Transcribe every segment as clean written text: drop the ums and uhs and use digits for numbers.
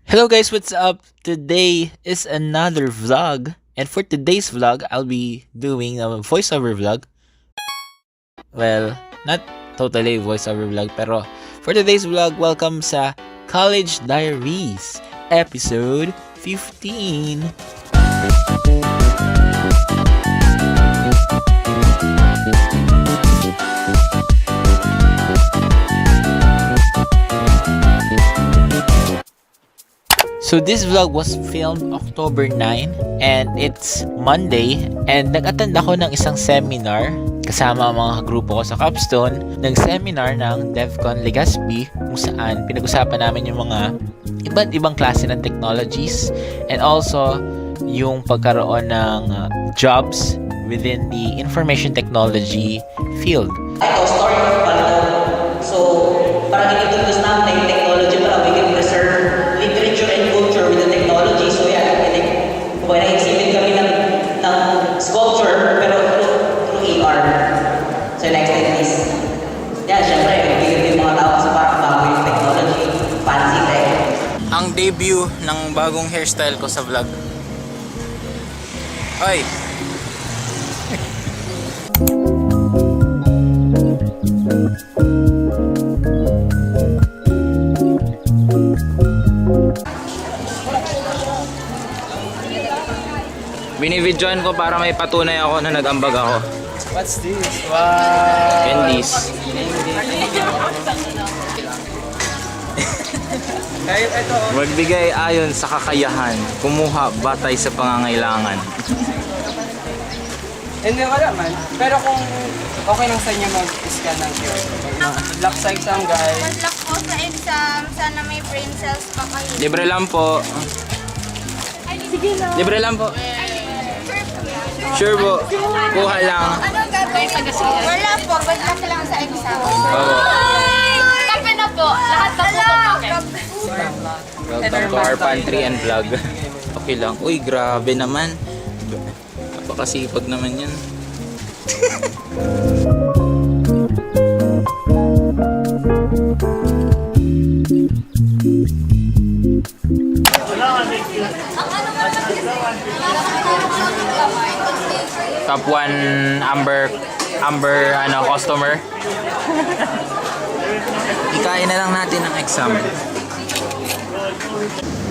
Hello guys, what's up? Today is another vlog. And for today's vlog, I'll be doing a voiceover vlog. Well, not totally voiceover vlog, pero for today's vlog, welcome sa College Diaries, episode 15. So this vlog was filmed October 9 and it's Monday and nag-attend ako ng isang seminar kasama ang mga grupo ko sa Capstone ng seminar ng DevCon Legazpi kung saan pinag-usapan namin yung mga iba't ibang klase ng technologies and also yung pagkaroon ng jobs within the information technology field. Ito, story of Paldo. So, parang introduce namin na yung technology para we can preserve literature and culture with the technology. So, yeah, I think, kung na-exhibit kami ng sculpture, pero through AR. So, next slide, please. Yeah, syempre, ibigay yung mga tao sa parang bago yung technology, fancy tech. Ang debut ng bagong hairstyle ko sa vlog. Hoy! Binibidyoan ko para may patunay ako na nag-ambag ako. What's this? Wow! Candies. Kahit ito, Magbigay ayon sa kakayahan, kumuha batay sa pangangailangan. hindi wala man. Pero kung okay lang sa inyo mag-scan ng QR code. Lock sa exam, guys. Mag-lock po sa exam. Sana may brain cells pa kayo. Libre lang po. Sige lang. Libre lang po. Sure po. Kuha lang. Ano gagawin? Wala po. Mag-lock lang sa exam. Oo. Kape na po. Lahat na po kape. Welcome to our pantry and vlog. Okay lang. Uy, grabe naman. Napakasipag naman yan. Top 1 Amber customer. Ikain na lang natin ang exam.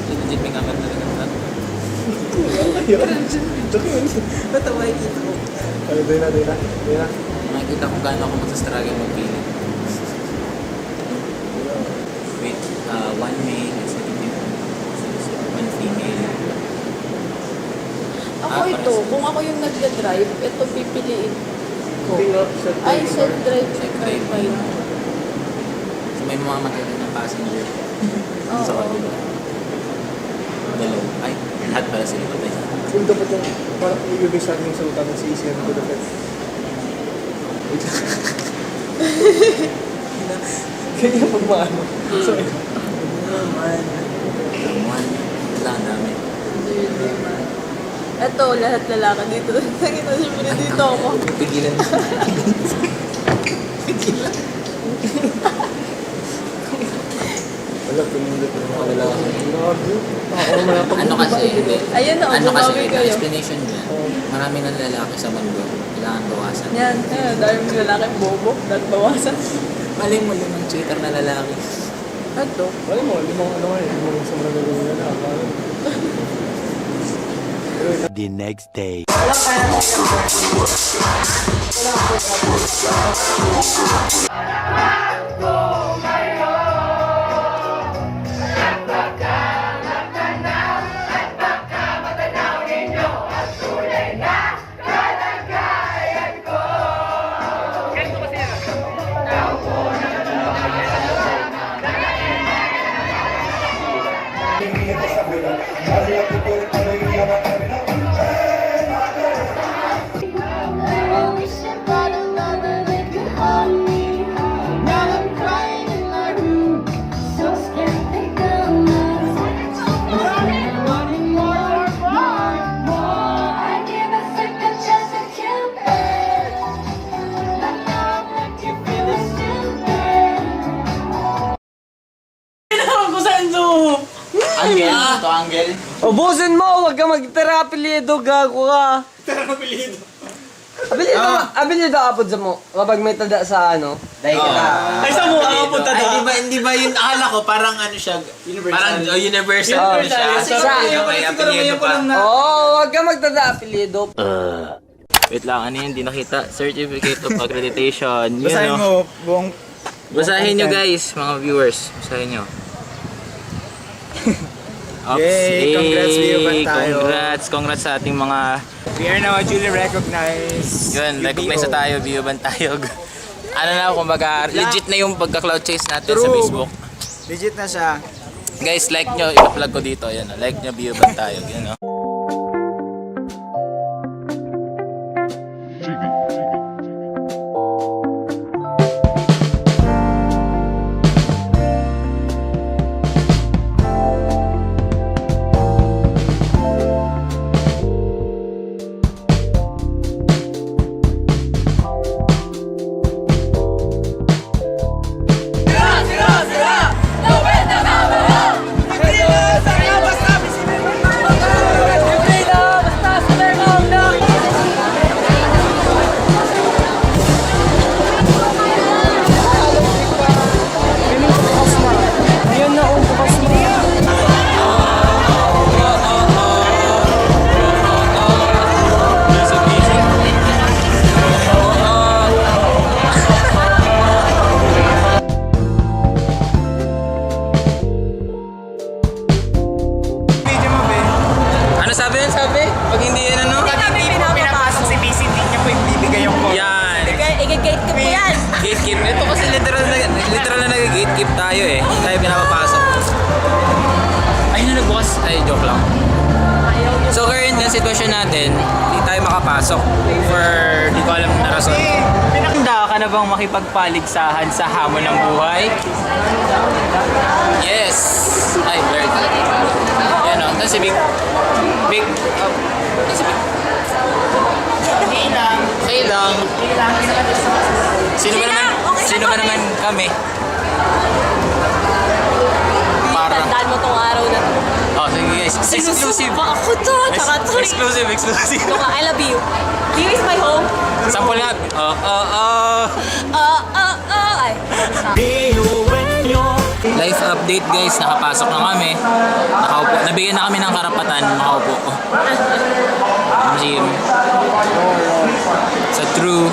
Legit may kamera talaga. Nataway dito. Doon na. Makikita kung gaano ako magsastruggle magpili. Wait, one male, one female. Ako ito, kung ako yung nagda-drive, ito pipiliin ko. Ay, self-drive check fine. So may mamamatay rin ng passenger. Oo. Sa kanila. Dalaw. Ay, lahat pala sila patay. Kung dapat yung parang ibigay sa akin yung salutan ng CCN ko dapat. Kaya pag maano. So, One. Wala, ang dami. Ito, lahat lalaki dito. Nakita siyempre dito ako. Pigilan. wala, pinindot ng mga lalaki. Ano kasi, Ayun na, ano kasi, bumawi ang kayo. explanation niya, marami ng lalaki sa mundo, kailangan bawasan. Yan, dahil yung lalaki bobo, dahil bawasan. Maling mo limang cheater na lalaki. Ito. Wala mo, limang sa mga lalaki na The next day. Kung saan zo? Angel. Ito, Angel. Ubusin mo, huwag ka mag-terapilido, gago ka. Terapilido. Abilido apod sa mo, kapag may tada sa ano. Dahil Ay, saan mo ang punta Ay, na? hindi ba yun, akala ko parang ano siya, parang universal Oh, ano siya. siguro May apelyido pa. Oo, huwag ka magtada apelido. Wait lang, ano yun, hindi nakita. Certificate of Accreditation. Yun, Basahin no? mo buong... Basahin nyo guys, mga viewers. Basahin nyo. Yay! Congrats, Vio Bantayo. Congrats sa ating mga... We are now duly recognized. Yun, recognize na tayo, Vio Bantayog. Ano na, kumbaga, legit na yung pagka-cloud chase natin sa True. Facebook. Legit na siya. Guys, like nyo, i-plug ko dito. Yan, like nyo, Vio Bantayog. Yan, no? Video mo, be. Ano sabi yun, sabi? Pag hindi yan, ano? Pag hindi mo pinapasok si PC, hindi niya po ibibigay yung code. Yan. I-gate ko po yan. Gatekeep. Ito kasi literal na nag-gatekeep tayo eh. Tayo pinapapasok. Ay, na nagbukas. Ay, joke lang. So, current na sitwasyon natin, hindi tayo makapasok for di ko alam na rason. Handa ka na bang makipagpaligsahan sa hamon ng buhay? Yes! Ay, blurred. Yan o. Tapos si Big... Si Big... Okay lang. Sino ba naman kami? Para. Tandaan mo tong araw na to. Oh, sige guys. Exclusive. Ako to, tsaka to. Exclusive. Ito nga, I love you. Here is my home. Sample nga. Ay. Life update guys. Nakapasok na kami. Nakaupo. Nabigyan na kami ng karapatan. Makaupo. Sa true